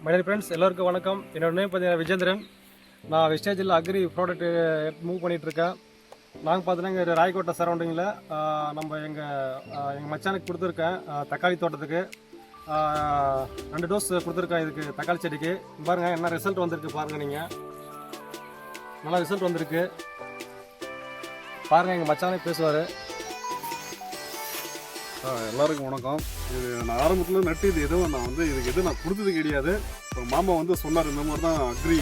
My dear friends எல்லாருக்கும் வணக்கம். என்னோட நேம் பார்த்தீங்கன்னா விஜேந்திரன். நான் வெஸ்டேஜில் அக்ரி ப்ராடக்ட் மூவ் பண்ணிகிட்ருக்கேன். நாங்கள் பார்த்தீங்கன்னா இங்கே ராயக்கோட்டை சரௌண்டிங்கில் நம்ம எங்கள் மச்சானுக்கு கொடுத்துருக்கேன் தக்காளி தோட்டத்துக்கு 2 டோஸ் கொடுத்துருக்கேன். இதுக்கு தக்காளி செடிக்கு பாருங்கள் என்ன ரிசல்ட் வந்திருக்கு பாருங்கள். நீங்கள் நல்லா ரிசல்ட் வந்திருக்கு பாருங்கள். எங்கள் மச்சானே பேசுவார். எல்லாருக்கும் வணக்கம். இது நான் ஆரம்பத்தில் நட்டு இது எதுவும் நான் இதுக்கு எதுவும் நான் கொடுத்தது கிடையாது. இப்போ மாமா சொன்னார் இந்த மாதிரி தான் அக்ரி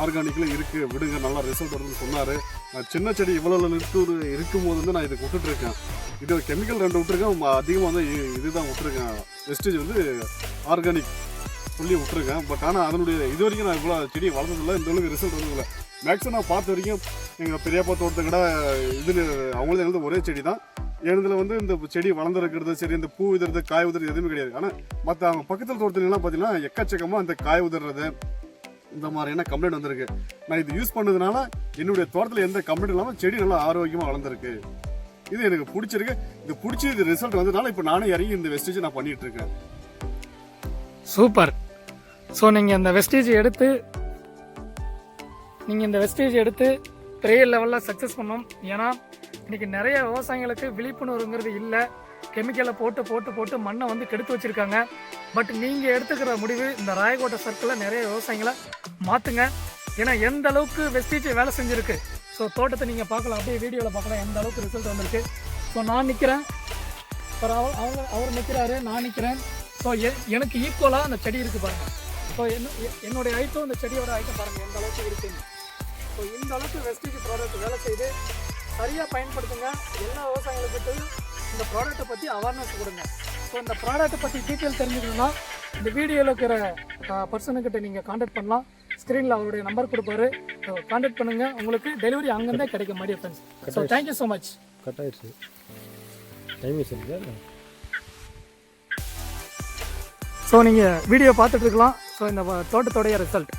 ஆர்கானிக்கில் இருக்குது, விடுங்க நல்லா ரிசல்ட் வருதுன்னு சொன்னார். நான் சின்ன செடி இவ்வளோ நிறுத்து இருக்கும்போது நான் இதுக்கு விட்டுட்ருக்கேன். இது கெமிக்கல் 2 விட்டுருக்கேன், அதிகமாக இதுதான் விட்டுருக்கேன். வெஸ்டேஜ் ஆர்கானிக் சொல்லி விட்டுருக்கேன். பட் ஆனால் அதனுடைய இது வரைக்கும் நான் இவ்வளோ செடியை வளர்ந்ததில்லை, இந்த அளவுக்கு ரிசல்ட் வந்ததில்லை. மேக்ஸிமம் நான் பார்த்த வரைக்கும் எங்கள் பெரியப்பா தோட்டத்தை கூட இது அவங்களது ஒரே செடி தான். எனதுல இந்த செடி வளர்ந்துருக்கிறது சரி, இந்த பூ உதிர்றது காய் உதிர்றது எதுவுமே கிடையாது. ஆனால் மற்ற அவங்க பக்கத்தில் தோட்டத்துலாம் பார்த்தீங்கன்னா எக்கச்சக்கமாக அந்த காய் உதிர்றது இந்த மாதிரியான கம்ப்ளைண்ட் வந்திருக்கு. நான் இது யூஸ் பண்ணதுனால என்னுடைய தோட்டத்தில் எந்த கம்ப்ளைண்ட் இல்லாமல் செடி நல்லா ஆரோக்கியமாக வளர்ந்துருக்கு. இது எனக்கு பிடிச்சிருக்கு. இது பிடிச்சி இது ரிசல்ட் வந்ததுனால இப்போ நானே இறங்கி இந்த வெஸ்டேஜ் நான் பண்ணிட்டு இருக்கேன். சூப்பர். ஸோ நீங்கள் இந்த வெஸ்டேஜ் எடுத்து பெரிய லெவலில் சக்ஸஸ் பண்ணோம். ஏன்னா இன்றைக்கி நிறைய விவசாயிகளுக்கு விழிப்புணர்வுங்கிறது இல்லை. கெமிக்கலை போட்டு மண்ணை கெடுத்து வச்சுருக்காங்க. பட் நீங்கள் எடுத்துக்கிற முடிவு இந்த ராயக்கோட்டை சர்க்கிளில் நிறைய விவசாயிகளை மாற்றுங்க. ஏன்னா எந்த அளவுக்கு வெஸ்டேஜ் வேலை செஞ்சுருக்கு. ஸோ தோட்டத்தை நீங்கள் பார்க்கலாம், அப்படியே வீடியோவில் பார்க்கலாம் எந்த அளவுக்கு ரிசல்ட் வந்திருக்கு. ஸோ நான் நிற்கிறேன், அவர் நிற்கிறாரு, நான் நிற்கிறேன். ஸோ எனக்கு ஈக்குவலாக அந்த செடி இருக்குது பாருங்கள். ஸோ என்னுடைய ஐட்டம் இந்த செடியோட ஐட்டம் பாருங்கள் எந்த அளவுக்கு இருக்குன்னு. ஸோ இந்த அளவுக்கு வெஸ்டேஜ் ப்ராடக்ட் வேலை செய்து சரியாக பயன்படுத்துங்க. எல்லா விவசாயிகளுக்கிட்டையும் இந்த ப்ராடக்ட்டை பற்றி அவேர்னஸ் கொடுங்க. ஸோ இந்த ப்ராடக்ட்டை பற்றி டீட்டெயில் தெரிஞ்சுக்கணும்னா இந்த வீடியோவில் இருக்கிற பர்சனுக்கிட்ட நீங்கள் கான்டாக்ட் பண்ணலாம். ஸ்க்ரீனில் அவருடைய நம்பர் கொடுப்பாரு. ஸோ கான்டாக்ட் பண்ணுங்கள், உங்களுக்கு டெலிவரி அங்கேருந்தே கிடைக்கும் my dear friends. So thank you so much. Cut ஆயிடுச்சு டைம் சரிங்க. ஸோ நீங்கள் வீடியோ பார்த்துட்டு இருக்கலாம். ஸோ இந்த தோட்டத்தோடைய ரிசல்ட்